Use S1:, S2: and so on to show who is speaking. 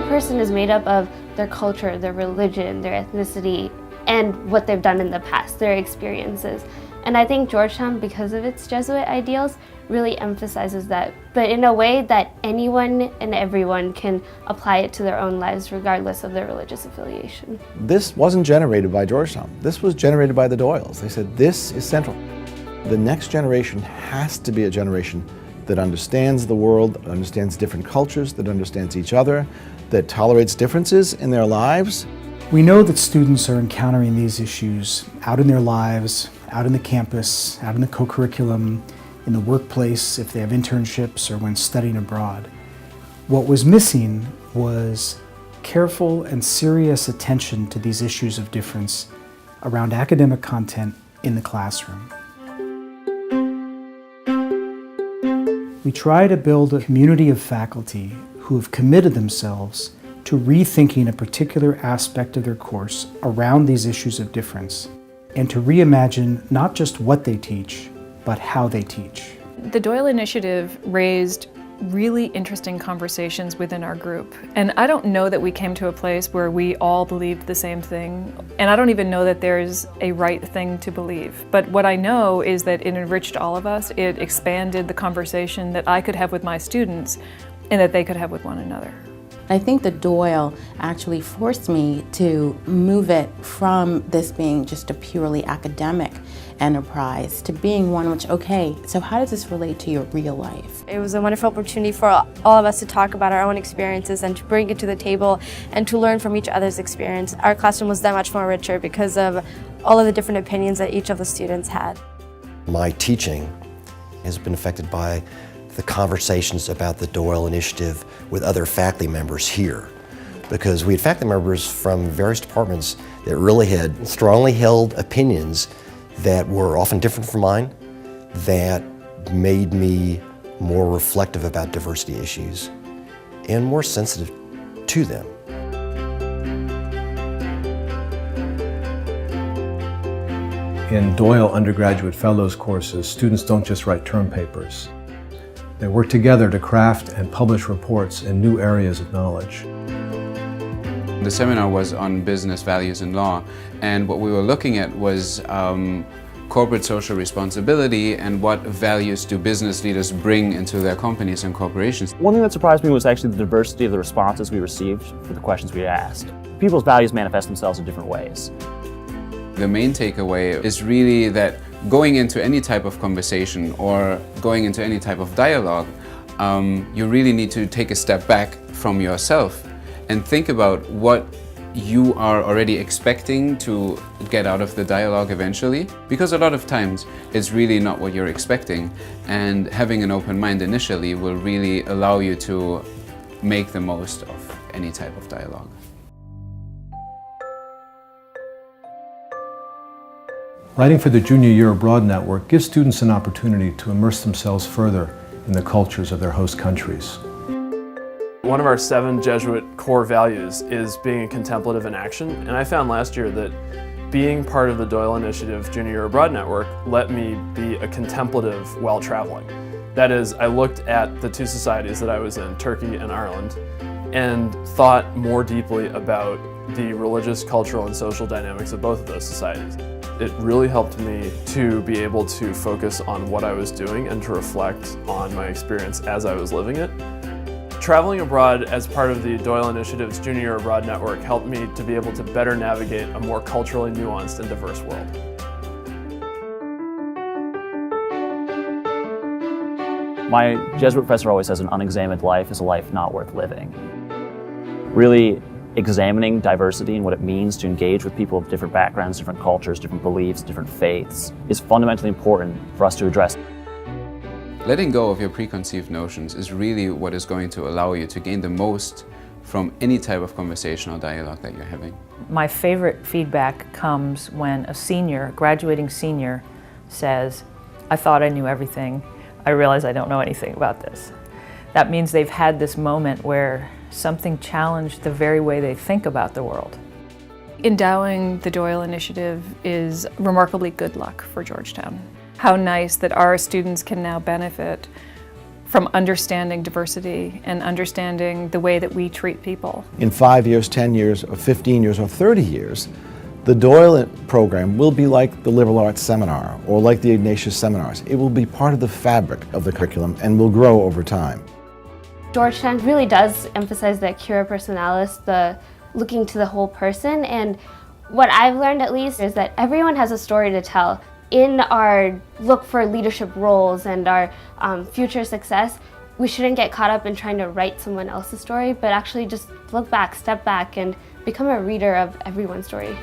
S1: person is made up of their culture, their religion, their ethnicity, and what they've done in the past, their experiences. And I think Georgetown, because of its Jesuit ideals, really emphasizes that, but in a way that anyone and everyone can apply it to their own lives regardless of their religious affiliation.
S2: This wasn't generated by Georgetown. This was generated by the Doyles. They said this is central. The next generation has to be a generation that understands the world, that understands different cultures, that understands each other, that tolerates differences in their lives.
S3: We know that students are encountering these issues out in their lives, out in the campus, out in the co-curriculum, in the workplace, if they have internships, or when studying abroad. What was missing was careful and serious attention to these issues of difference around academic content in the classroom. We try to build a community of faculty who have committed themselves to rethinking a particular aspect of their course around these issues of difference, and to reimagine not just what they teach, but how they teach.
S4: The Doyle Initiative raised really interesting conversations within our group. And I don't know that we came to a place where we all believed the same thing. And I don't even know that there's a right thing to believe. But what I know is that it enriched all of us. It expanded the conversation that I could have with my students and that they could have with one another.
S5: I think the Doyle actually forced me to move it from this being just a purely academic enterprise to being one which, okay, so how does this relate to your real life?
S6: It was a wonderful opportunity for all of us to talk about our own experiences and to bring it to the table and to learn from each other's experience. Our classroom was that much more richer because of all of the different opinions that each of the students had.
S7: My teaching has been affected by the conversations about the Doyle Initiative with other faculty members here, because we had faculty members from various departments that really had strongly held opinions that were often different from mine, that made me more reflective about diversity issues and more sensitive to them.
S8: In Doyle undergraduate fellows courses, students don't just write term papers. They work together to craft and publish reports in new areas of knowledge.
S9: The seminar was on business values and law, and what we were looking at was corporate social responsibility and what values do business leaders bring into their companies and corporations.
S10: One thing that surprised me was actually the diversity of the responses we received for the questions we asked. People's values manifest themselves in different ways.
S9: The main takeaway is really that going into any type of conversation or going into any type of dialogue, you really need to take a step back from yourself and think about what you are already expecting to get out of the dialogue eventually. Because a lot of times it's really not what you're expecting, and having an open mind initially will really allow you to make the most of any type of dialogue.
S8: Writing for the Junior Year Abroad Network gives students an opportunity to immerse themselves further in the cultures of their host countries.
S11: One of our 7 Jesuit core values is being a contemplative in action, and I found last year that being part of the Doyle Initiative Junior Year Abroad Network let me be a contemplative while traveling. That is, I looked at the 2 societies that I was in, Turkey and Ireland, and thought more deeply about the religious, cultural, and social dynamics of both of those societies. It really helped me to be able to focus on what I was doing and to reflect on my experience as I was living it. Traveling abroad as part of the Doyle Initiative's Junior Year Abroad Network helped me to be able to better navigate a more culturally nuanced and diverse world.
S10: My Jesuit professor always says an unexamined life is a life not worth living. Really examining diversity and what it means to engage with people of different backgrounds, different cultures, different beliefs, different faiths is fundamentally important for us to address.
S9: Letting go of your preconceived notions is really what is going to allow you to gain the most from any type of conversation or dialogue that you're having.
S12: My favorite feedback comes when a senior, graduating senior, says, "I thought I knew everything. I realize I don't know anything about this." That means they've had this moment where something challenged the very way they think about the world.
S4: Endowing the Doyle Initiative is remarkably good luck for Georgetown. How nice that our students can now benefit from understanding diversity and understanding the way that we treat people.
S2: In 5 years, 10 years, or 15 years, or 30 years, the Doyle program will be like the liberal arts seminar or like the Ignatius seminars. It will be part of the fabric of the curriculum and will grow over time.
S1: Georgetown really does emphasize that cura personalis, the looking to the whole person, and what I've learned at least is that everyone has a story to tell. In our look for leadership roles and our future success, we shouldn't get caught up in trying to write someone else's story, but actually just look back, step back, and become a reader of everyone's story.